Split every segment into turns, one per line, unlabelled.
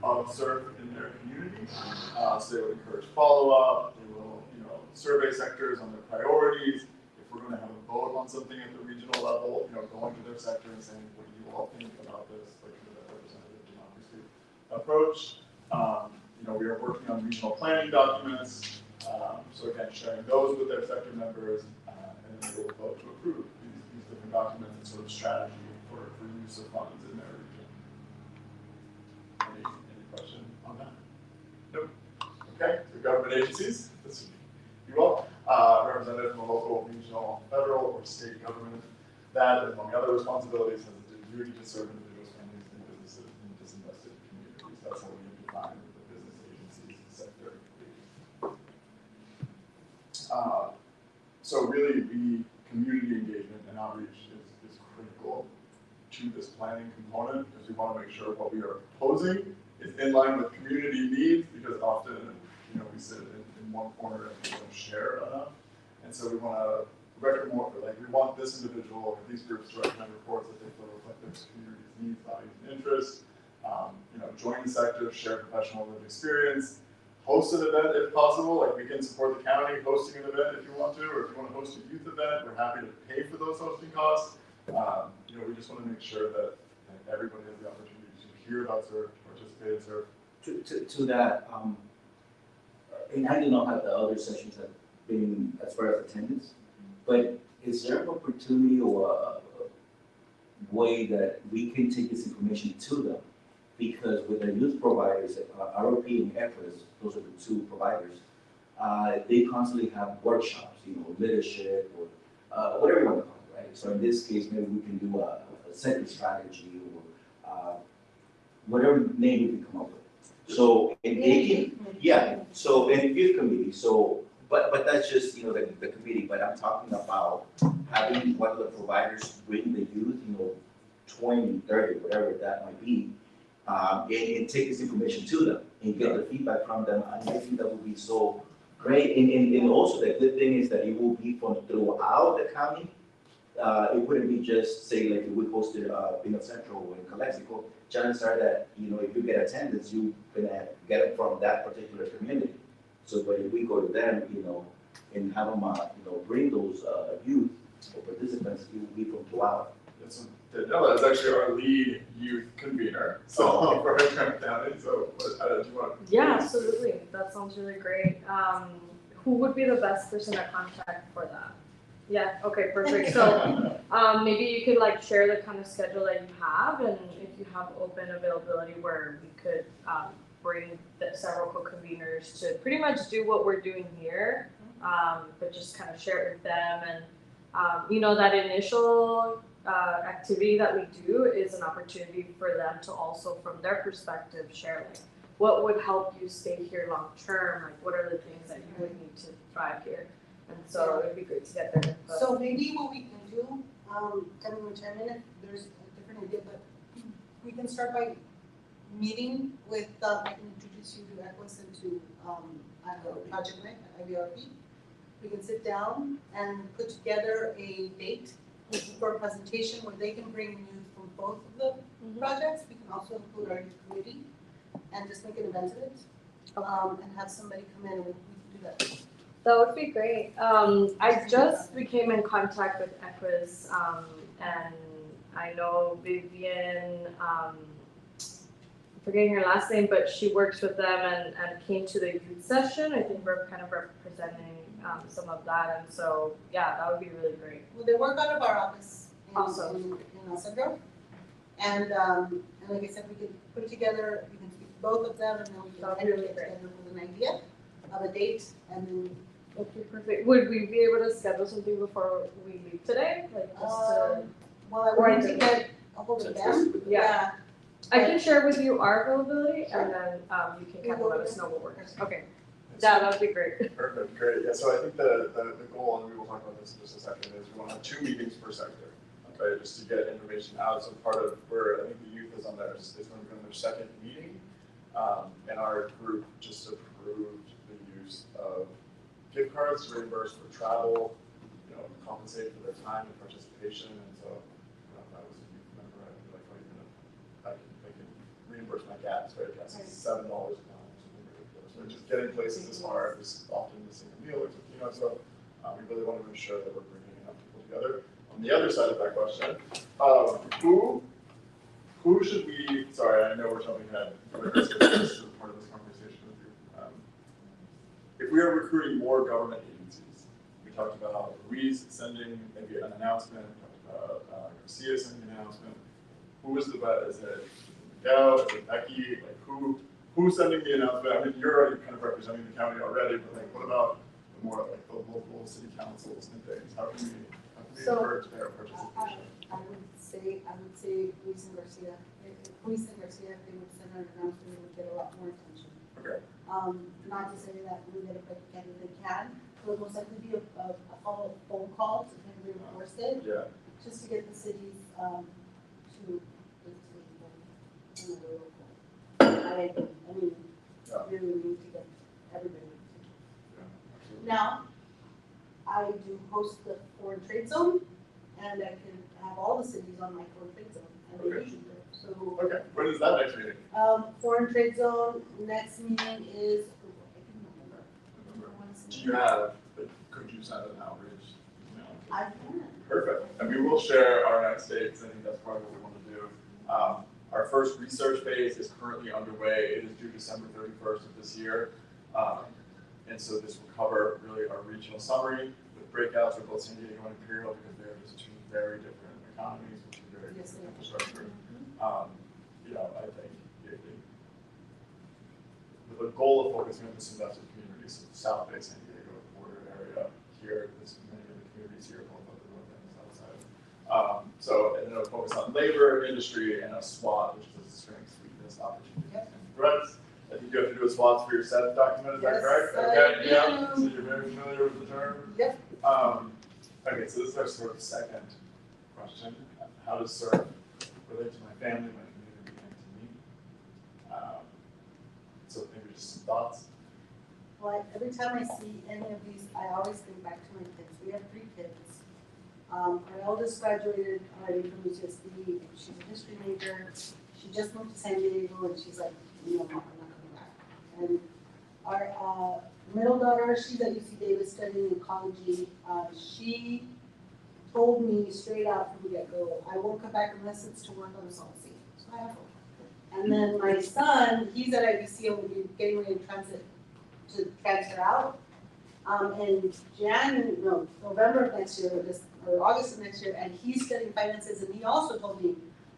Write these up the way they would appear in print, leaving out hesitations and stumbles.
of SURF in their community. So they would encourage follow-up, they will, survey sectors on their priorities. If we're going to have a vote on something at the regional level, going to their sector and saying, what do you all think about this, like that representative democracy approach. We are working on regional planning documents, so again, sharing those with their sector members, and then they will vote to approve these different documents and sort of strategy for use of funds in their region. Any question on that? Nope. Okay, so government agencies, this would be you all, representative from a local, regional, federal, or state government. That, among other responsibilities, has a duty to serve individuals, families, and businesses in disinvested communities. That's how we define the business agencies sector. So really, community engagement and outreach is critical to this planning component because we want to make sure what we are proposing is in line with community needs, because often, we sit in one corner and we don't share enough. And so we want to recommend more, we want this individual or these groups to recommend reports that they feel reflect their community's needs, values, and interests. Join the sector, share professional lived experience, host an event if possible. Like, we can support the county hosting an event if you want to, or if you want to host a youth event, we're happy to pay for those hosting costs. We just want to make sure that everybody has the opportunity to hear about SURF, participate in SURF.
To that, and I do not have the other sessions have been as far as attendance, but is there an opportunity or a way that we can take this information to them? Because with the youth providers, ROP and ECRIS, those are the two providers, they constantly have workshops, leadership or whatever you want to call it, right? So in this case, maybe we can do a sector strategy or whatever name we can come up with. So in so in youth committee, but that's just, the committee, but I'm talking about having one of the providers bring the youth, 20, 30, whatever that might be, and take this information to them and get the feedback from them. And I think that would be so great. And also the good thing is that it will be from throughout the county. It wouldn't be just, say, like if we hosted Pino Central or in Calexico, chances are that, if you get attendance, you're gonna get it from that particular community. So, but if we go to them, and have them, bring those youth or participants, it will be from throughout.
Daniela is actually our lead youth convener, so for Hamilton County. So, do you want?
Yeah, absolutely. That sounds really great. Who would be the best person to contact for that? Yeah. Okay. Perfect. So, maybe you could share the kind of schedule that you have, and if you have open availability where we could bring several co-conveners to pretty much do what we're doing here, but just kind of share it with them, and that initial activity that we do is an opportunity for them to also, from their perspective, share what would help you stay here long term, what are the things that you would need to thrive here, and so it'd be great to get their input.
So maybe what we can do, tell me which minute, there's a different idea, but we can start by meeting with, I can introduce you to ECWIS and to Project Nick at IBRP. We can sit down and put together a date for a presentation where they can bring youth from both of the projects. We can also include our youth committee and just make an event of it, and have somebody come in and we can do that.
That would be great. I just became in contact with ECWIS, and I know Vivian, I'm forgetting her last name, but she works with them and came to the youth session. I think we're kind of representing some of that, and so yeah, that would be really great.
Well, they work out of our office in El Centro, and like I said, we can put it together. We can speak to both of them, and then we can get together with an idea of a date, and then.
Okay, perfect. Would we be able to schedule something before we leave today?
Well, I wanted to get a hold of them.
Yeah. I can share with you our availability, and then you can kind of let us know what works. Okay. Yeah, that would be great.
Perfect, great. Yeah, so I think the goal, and we will talk about this in just a second, is we want to have 2 meetings per sector, okay, just to get information out. So part of where I think the youth is on there is going to be on their second meeting, and our group just approved the use of gift cards to reimburse for travel, compensate for their time and participation, and so that was a youth member. I feel like I can reimburse my gas, right, gas is $7 a gallon, something ridiculous, right, just getting places is hard, there's often missing a meal or something, so, we really want to ensure that we're bringing enough people together. On the other side of that question, who should we, sorry, I know we're jumping ahead, but this is part of this conversation with you. If we are recruiting more government agencies, we talked about Ruiz sending maybe an announcement, we talked about Garcia sending an announcement. Who is the best? Is it Miguel? Is it Becky? Like who's sending the announcement? I mean, you're already kind of representing the county already, but like, what about the more like the local city councils and things? How can we encourage their participation?
I would say Luis and Garcia, if Luis and Garcia, if they would send an announcement, it would get a lot more attention.
Okay.
Not to say that we get a quick candidate can, it would most likely be a follow-up phone call to kind of reinforce it,
Yeah.
just to get the cities, to another local. I mean,
Yeah.
really we need to get everybody.
Yeah. Absolutely.
Now, I do host the foreign trade zone, and I can have all the cities on my foreign trade zone, and they
Okay.
usually do. So,
Okay. When is that next meeting?
foreign trade zone, next meeting is, I can remember.
Do you have? Could you send an outreach?
I can.
Perfect. And we will share our next dates. I think that's part of what we want to do. Our first research phase is currently underway. It is due December 31st of this year. And so this will cover really our regional summary with breakouts for both San Diego and Imperial because they're just two very different economies with two very
Yes,
different
they are.
infrastructure. I think the goal of focusing on this invested communities, South Bay, San Diego, border area here, there's many of the communities here, both on the north and the south side. So, and then it'll focus on labor, industry, and a SWOT, which is a strengths, weakness, opportunities,
Yep.
and threats. I think you have to do a SWOT for your SET document, is that
Yes,
correct?
I
Okay,
do.
yeah, so you're very familiar with the term.
Yep.
Okay, so this is our sort of second question. How does SERP relate to my family, my community, and to me? So maybe just some thoughts.
Well, every time I see any of these, I always think back to my kids. We have 3 kids. Our eldest graduated already from UCSD. She's a history major. She just moved to San Diego, and she's like, no, I'm not coming back. And our middle daughter, she's at UC Davis studying ecology. She told me straight out from the get-go, I won't come back unless it's to work on the Salt Sea. So I have hope. And then my son, he's at IBC and will be getting ready to transfer out. In November of next year, or August of next year, and he's studying finances, and he also told me,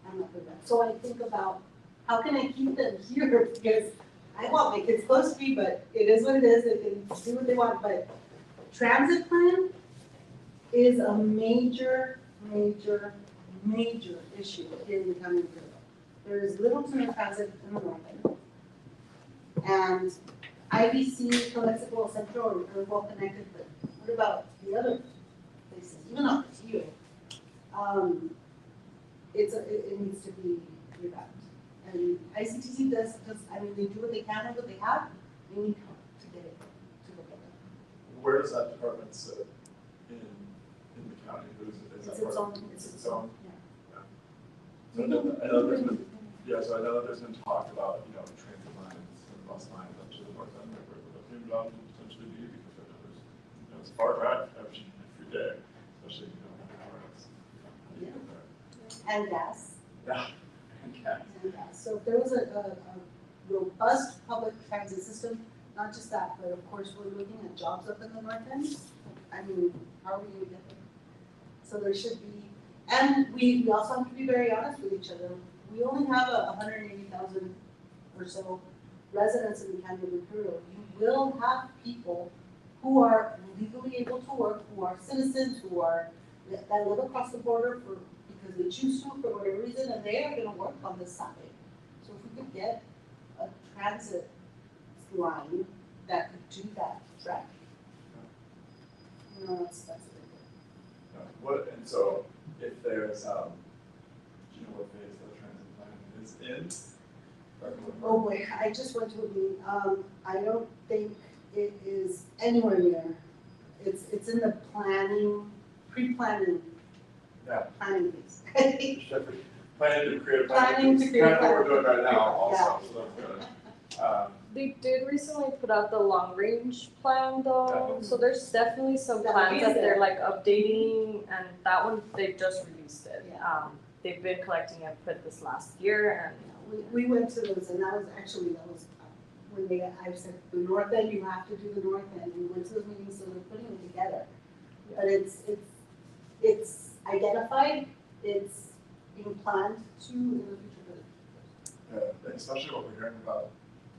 I'm not going back. So I think about, how can I keep them here? Because I want my kids close to me, but it is what it is, they can do what they want, but transit plan is a major, major, major issue here in the county of Imperial. There is little to no transit in the north end. And IBC, Calexico, Central are well connected, but what about the other places, even up to you? It needs to be revamped. And ICTC does, they do what they can with what they have, they need help to get it, to look at it.
Where does that department sit in the county? Who is it? Is
It's
that
its
part-
own,
It's its own?
yeah.
So I know there's been, so I know that there's been talk about, transit lines and bus lines up to the north end, where the Freedom Mountain would potentially be, because there's, it's a far drive every day, especially, in the hours. How do you get there?
And gas.
Yeah. Okay.
And so if there was a robust public transit system, not just that, but of course, we're looking at jobs up in the north end. I mean, how are we gonna get there? So there should be, and we also have to be very honest with each other. We only have 180,000 or so residents in the county of Imperial. You will have people who are legally able to work, who are citizens, that live across the border because they choose to for whatever reason, and they are gonna work on this Sunday. So if we could get a transit line that could do that, right? That's a big deal.
And so if there's, do you know what phase the transit plan is in?
Oh boy, I just went to a meeting, I don't think it is anywhere near. It's in the planning, pre-planning.
Yeah.
Planning phase.
planning to create a
Planning to create a
kind of what we're doing right now
plan.
also, so that's good.
They did recently put out the long range plan though, so there's definitely some
That
plans
is
that they're
there.
like updating, and that one, they just released it.
Yeah.
They've been collecting input this last year,
We went to those, and that was when I said, the north end, you have to do the north end, we went to those meetings, so they're putting it together. But it's identified, it's being planned to in the future,
And especially what we're hearing about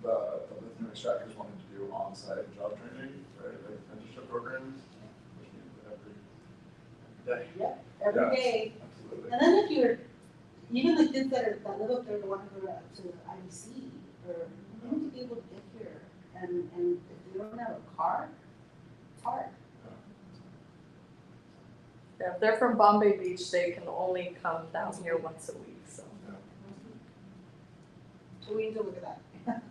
the lithium extractors wanting to do on-site job training, right, like apprenticeship programs, which means that every day.
every
Yes.
day.
Absolutely.
And then if you're, even the kids that live up there, that want to go to IBC, or they need to be able to get here, and if they don't have a car, it's hard.
if they're from Bombay Beach, they can only come down here once a week, so.
So we need to look at that.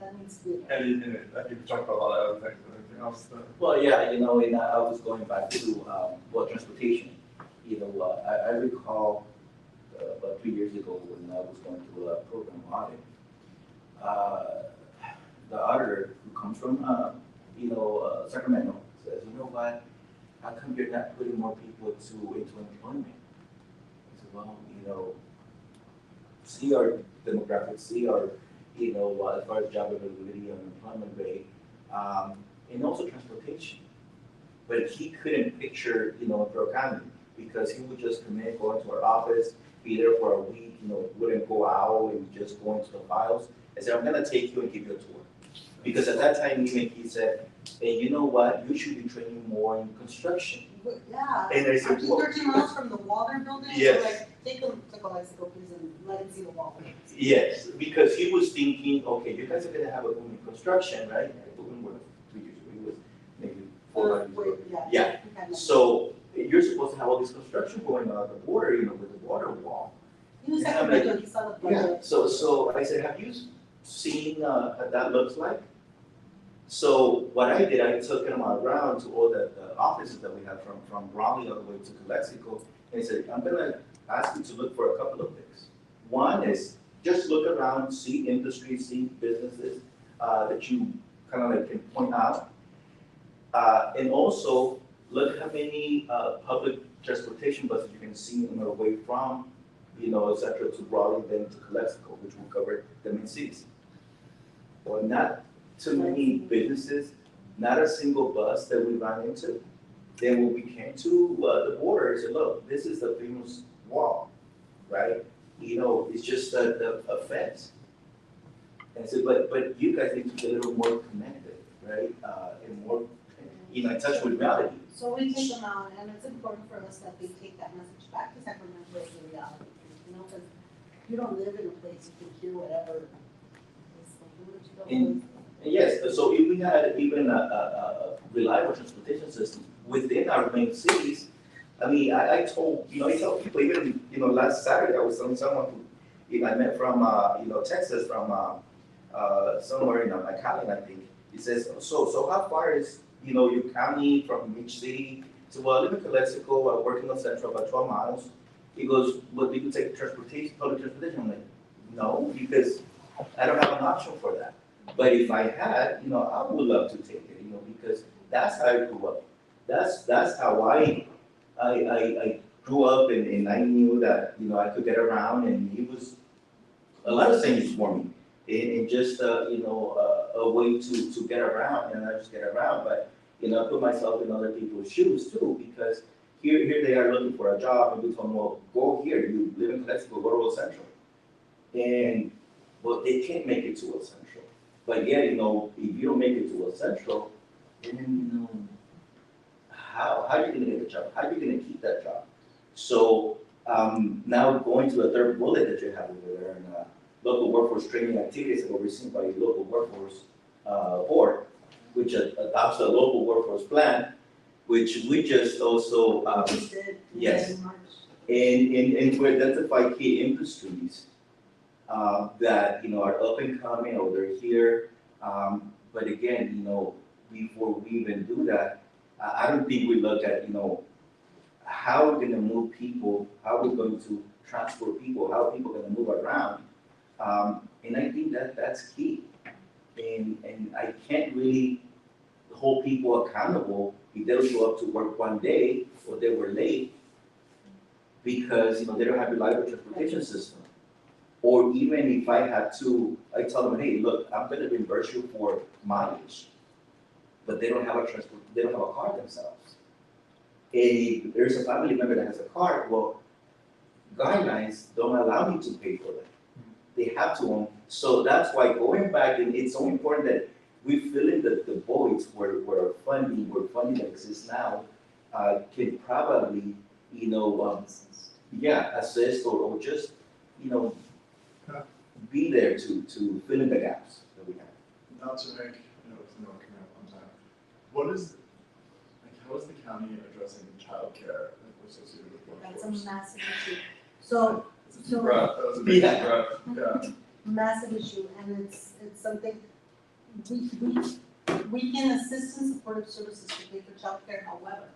That needs to be.
And I think we talked about a lot of other things, but anything else that?
Well, yeah, you know, and I was going back to, transportation. You know, I recall about 3 years ago when I was going through a program audit. The auditor who comes from, Sacramento says, you know what, how come you're not putting more people into employment? I said, well, you know, see our demographics, see our, as far as job availability and employment rate, and also transportation. But he couldn't picture, Pearl County, because he would just come in, go into our office, be there for a week, wouldn't go out and just go into the files. I said, I'm gonna take you and give you a tour. Because at that time, even he said, hey, you know what, you should be training more in construction.
Yeah.
And I said,
Aren't you 13 miles from the Water Building? So,
Yes.
like, take a bicycle, please, and let it see the wall.
Yes, because he was thinking, okay, you guys are gonna have a boom in construction, right? The boom was 2 years ago, it was maybe 4 years ago. Yeah. So you're supposed to have all this construction going on at the border, with the water wall.
He was
Yeah,
like, he saw the
Yeah,
budget.
so I said, have you seen what that looks like? So what I did, I took him around to all the offices that we have from Raleigh all the way to Calexico, and I said, I'm gonna ask you to look for a couple of things. One is just look around, see industry, see businesses that you kind of like can point out. And also look how many public transportation buses you can see on the way from, et cetera, to Raleigh, then to Calexico, which will cover the main cities. Well, not too many businesses, not a single bus that we ran into. Then when we came to the border, I said, look, this is the famous wall, right? It's just a fence. And I said, but you guys need to be a little more connected, right? And more, in touch with reality.
So we take them out, and it's important for us that they take that message back to Sacramento as a reality, because you don't live in a place you can hear whatever is spoken, but you don't live.
And yes, so if we had even a reliable transportation system within our main cities, I mean, I told people, even, last Saturday, I was telling someone who, I met from, Texas, from, somewhere in McAllen, I think. He says, so how far is, your county from each city? So, well, I live in Calexico, I work in the Central, about 12 miles. He goes, well, do you take public transportation? I'm like, no, because I don't have an option for that. But if I had, I would love to take it, because that's how I grew up. That's how I grew up, and I knew that, I could get around, and it was a lot of things for me. And just, a way to get around, and I just get around, but, I put myself in other people's shoes too, because here they are looking for a job, and we told them, well, go here, you live in Calexico, go to Old Central. And, well, they can't make it to Old Central. But yeah, if you don't make it to Old Central, then, how are you gonna get the job? How are you gonna keep that job? So, now going to the third bullet that you have over there, and local workforce training activities that were overseen by the local workforce board, which adopts the local workforce plan, which we just also,
We did,
yes.
in March.
and we identify key industries that, are up and coming, or they're here. But again, before we even do that, I don't think we look at, how we're gonna move people, how we're going to transport people, how people gonna move around. And I think that that's key. And I can't really hold people accountable if they don't show up to work one day or they were late because, they don't have reliable transportation system. Or even if I had to, I tell them, hey, look, I'm gonna reimburse you for mileage, but they don't have they don't have a car themselves. And if there's a family member that has a car, well, guidelines don't allow me to pay for that. They have to own. So that's why going back, and it's so important that we fill in the voids where funding that exists now, can probably, assist or just, be there to fill in the gaps that we have.
Not to make, it's no coming up on time. What is, how is the county addressing childcare associated with
That's a
workforce?
massive issue. So,
It's a deep breath, that was a big
Yeah.
breath, yeah.
massive issue, and it's something, we can assist in supportive services to pay for childcare, however,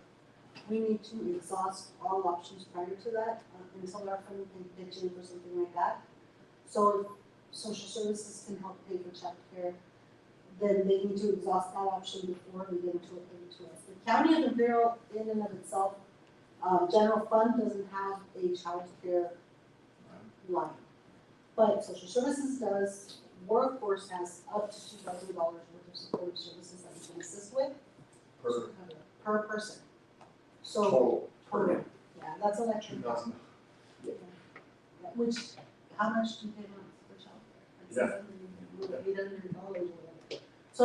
we need to exhaust all options prior to that, until our firm can pitch in for something like that. So if social services can help pay for childcare, then they need to exhaust that option before we get into it to us. The county of Imperial, in and of itself, general fund doesn't have a childcare line. But social services does, workforce has up to $2,000 worth of supportive services that we can assist with per person. So,
Total.
total, yeah, that's an extra cost.
2,000.
Which, how much do you pay a month for childcare? It's $800 or whatever. So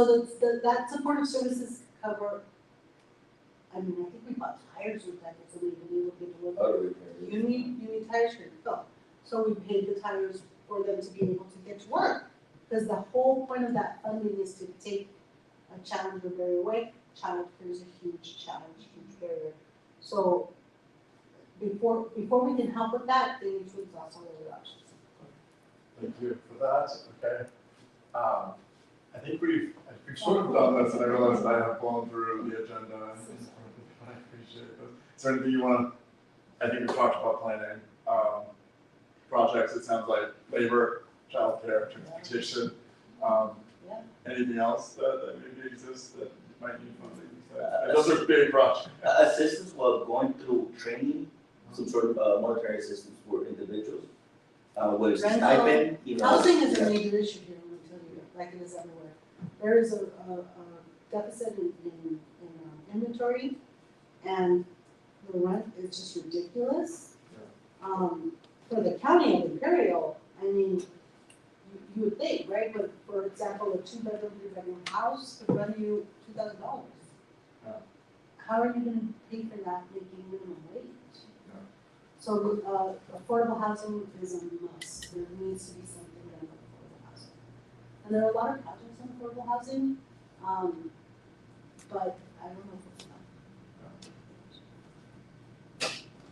that supportive services cover, I think we bought tires with that, so we can be able to get to work.
Auto repair.
You need tires here to go. So we paid the tires for them to be able to get to work. Because the whole point of that funding is to take a challenge or barrier away. Childcare is a huge challenge, huge barrier. So before we can help with that, they need to exhaust all other options.
Thank you for that, okay. I think we've sort of done this, and I realize that I have blown through the agenda, and I appreciate this. Is there anything you wanna, I think we've talked about planning, projects, it sounds like labor, childcare, transportation.
Yeah.
Anything else that maybe exists that might need funding? Those are big projects.
Assistance while going through training, some sort of monetary assistance for individuals. Whether it's
Rental.
stipend,
Housing is a
yeah.
major issue here, let me tell you, like it is everywhere. There is a deficit in inventory, and the rent is just ridiculous. For the county of Imperial, I mean, you would think, right, but for example, a 2-bedroom, 3-bedroom house could run you $2,000.
Yeah.
How are you gonna pay for that making minimum wage?
Yeah.
So, affordable housing is a must, there needs to be something done with affordable housing. And there are a lot of projects on affordable housing, but I don't know if it's enough.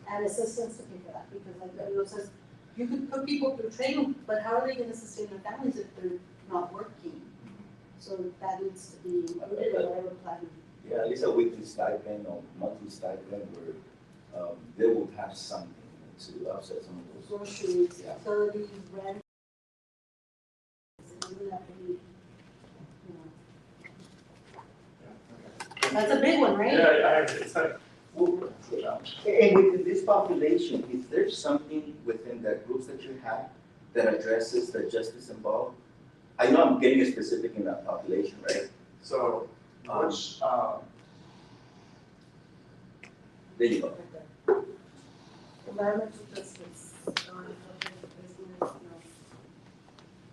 And assistance to pay for that, because like Dario says, you could put people through training, but how are they gonna sustain their families if they're not working? So that needs to be included in whatever plan.
Yeah, at least a weekly stipend or monthly stipend where they will have something to offset some of those.
Groceries,
Yeah.
utilities, rent. It doesn't have to be, That's a big one, right?
Yeah, it's like,
Well,
it's a challenge.
and within this population, is there something within the groups that you have that addresses the justice involved? I know I'm getting specific in that population, right?
So, which,
There you go.
Environmental justice, business, no.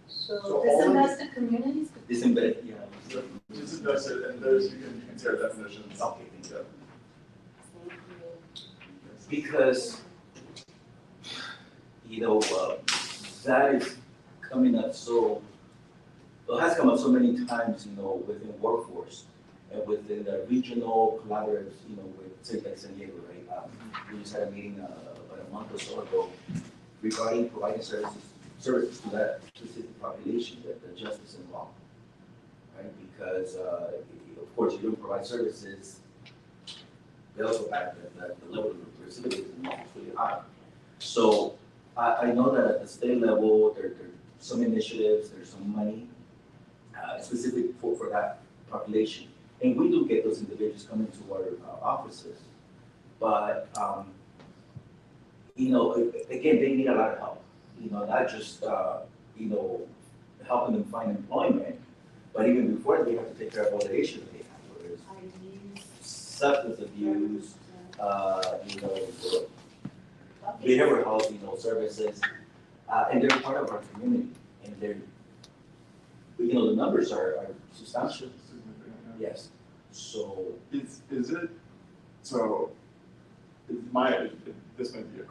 So
So
all of-
disinvested communities?
Disembedded, yeah.
disinvested, and there's, you can consider definitions.
Okay,
Yeah.
Because, that is coming up so, well, it has come up so many times, within workforce and within the regional collaboratives, with, say, like San Diego, right? We just had a meeting about a month or so ago regarding providing services to that specific population, the justice involved, right? Because, of course, you don't provide services, they also back that the level of recidivism is really high. So I know that at the state level, there are some initiatives, there's some money, specific for that population. And we do get those individuals coming to our offices. But, again, they need a lot of help, not just, helping them find employment, but even before, they have to take care of all the issues they have, whether it's substance abuse, behavioral health, services, and they're part of our community, and they're, the numbers are substantial,
Significant, yeah.
yes, so.
Is it, this might be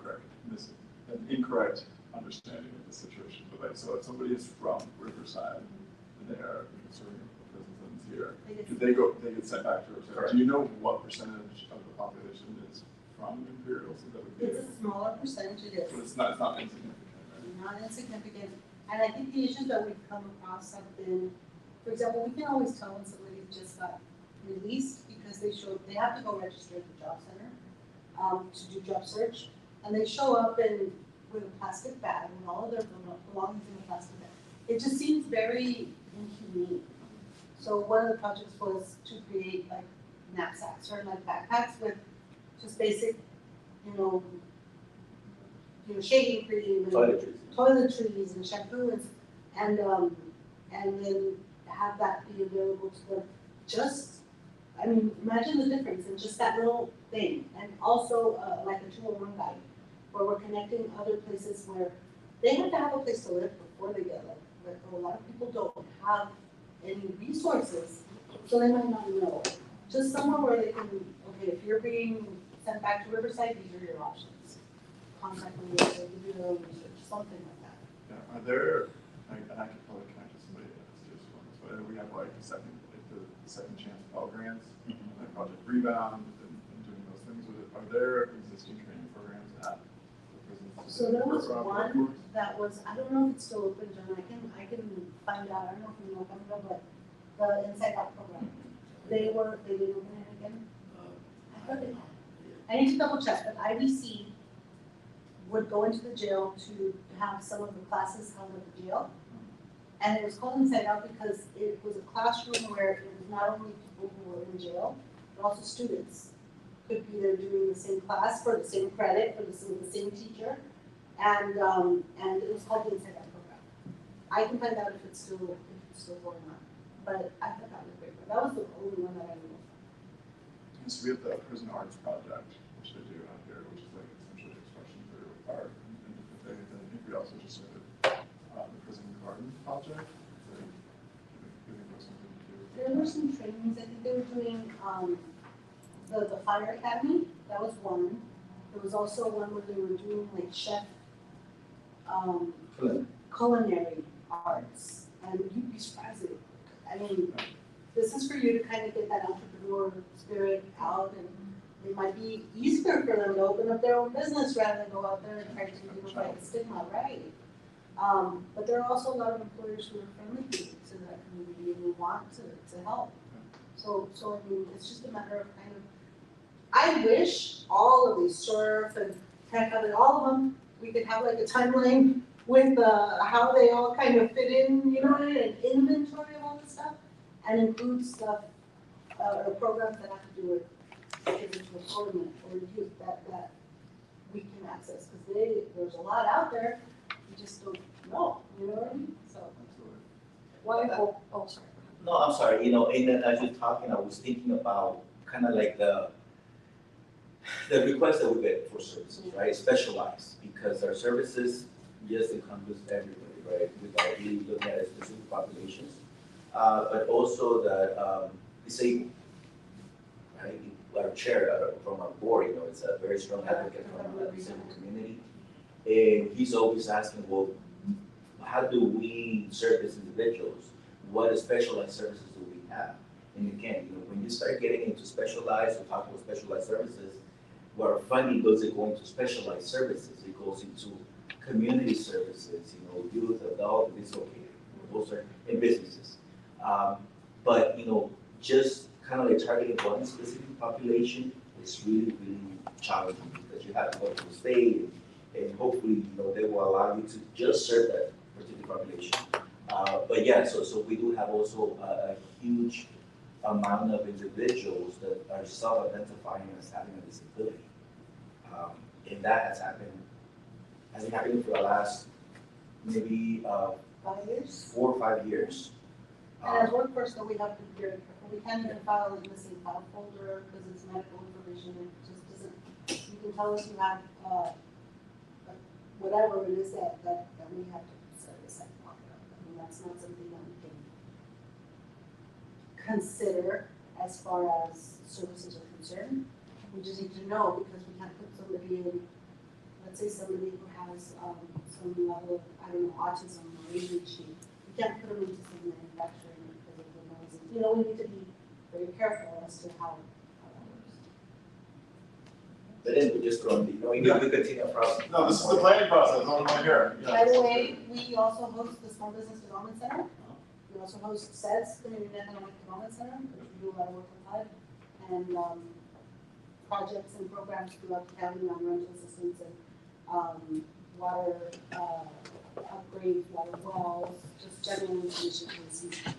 an incorrect understanding of the situation, but like, so if somebody is from Riverside and they are serving a prison sentence here, they get sent back to Riverside.
Correct.
Do you know what percentage of the population is from Imperial? So that would be,
It's a smaller percentage, it is.
but it's not insignificant, right?
Not insignificant, and I think the issues that we've come across have been, for example, we can always tell when somebody just got released because they have to go register at the job center, to do job search, and they show up with a plastic bag, and all of their belongings in a plastic bag. It just seems very inhumane. So one of the projects was to create like knapsacks or like backpacks with just basic, shaving cream and toiletries and shampoo and then have that be available to them. Imagine the difference in just that little thing. And also like a 201 guide, where we're connecting other places where they have to have a place to live before they get let go. A lot of people don't have any resources, so they might not know. Just somewhere where they can, okay, if you're being sent back to Riverside, these are your options. Contact me, or give you their own research, something like that.
Yeah, are there, and I could probably connect to somebody that's just on this, but we have like the second chance Pell Grants, like Project Rebound, and doing those things with it. Are there existing training programs at the prisons?
So there was
for
one
workforce?
that was, I don't know if it's still open, John, I can find out, I don't know if you know, but the Inside Out program, they didn't open it again. I thought they, I need to double check, but IBC would go into the jail to have some of the classes held at the jail. And it was called Inside Out because it was a classroom where it was not only people who were in jail, but also students could be there doing the same class for the same credit, with the same teacher. And it was called the Inside Out program. I can find out if it's still going on, but I thought that was great. That was the only one that I knew.
So we have the Prison Arts Project, which they do out here, which is like essentially expression through art and different things. And I think we also just started the Prison Garden Project. So I think was something to do.
There were some trainings, I think they were doing, the Fire Academy, that was one. There was also one where they were doing like chef, culinary arts, and you'd be surprised. This is for you to kind of get that entrepreneur spirit out, and it might be easier for them to open up their own business rather than go out there and try to fight the stigma, right? But there are also a lot of employers who are friendly to that community and who want to help. So it's just a matter of kind of, I wish all of these surf and tech, all of them, we could have like a timeline with how they all kind of fit in, an inventory of all this stuff, and include stuff, or programs that have to do with individual employment or youth that we can access, because there's a lot out there, we just don't know, you know what I mean? So.
Absolutely.
What I hope, oh, sorry.
No, I'm sorry, as you're talking, I was thinking about kind of like the requests that we get for services, right, specialized, because our services, yes, encompass everybody, right, without really looking at specific populations, but also that disabled, right, our chair from our board, is a very strong advocate from the disabled community, and he's always asking, well, how do we serve these individuals? What specialized services do we have? And again, when you start getting into specialized or talking about specialized services, where funding doesn't go into specialized services, it goes into community services, youth, adult, dislocated, those are in businesses. But just kind of like targeting one specific population is really, really challenging because you have to go to the state and hopefully, they will allow you to just serve that particular population. But yeah, so we do have also a huge amount of individuals that are self-identifying as having a disability. And that has been happening for the last maybe
5 years.
4 or 5 years.
And as workforce, though, we have to be very careful. We can't even file it in the same file folder because it's medical information. It just doesn't, you can tell us you have, whatever it is that we have to set aside and lock it up. I mean, that's not something that we can consider as far as services are concerned. We just need to know because we can't put somebody in, let's say somebody who has, some level of, I don't know, autism or ADHD. We can't put them into some manufacturing because of the noise. We need to be very careful as to how that works.
But then we just throw in we continue our process.
No, this is the planning process, what am I here?
By the way, we also host the Small Business Development Center. We also host SEDS, Community Economic Development Center, which we do a lot of work with that. And projects and programs throughout the county on rental assistance and water upgrades, water wells, just general information for the season.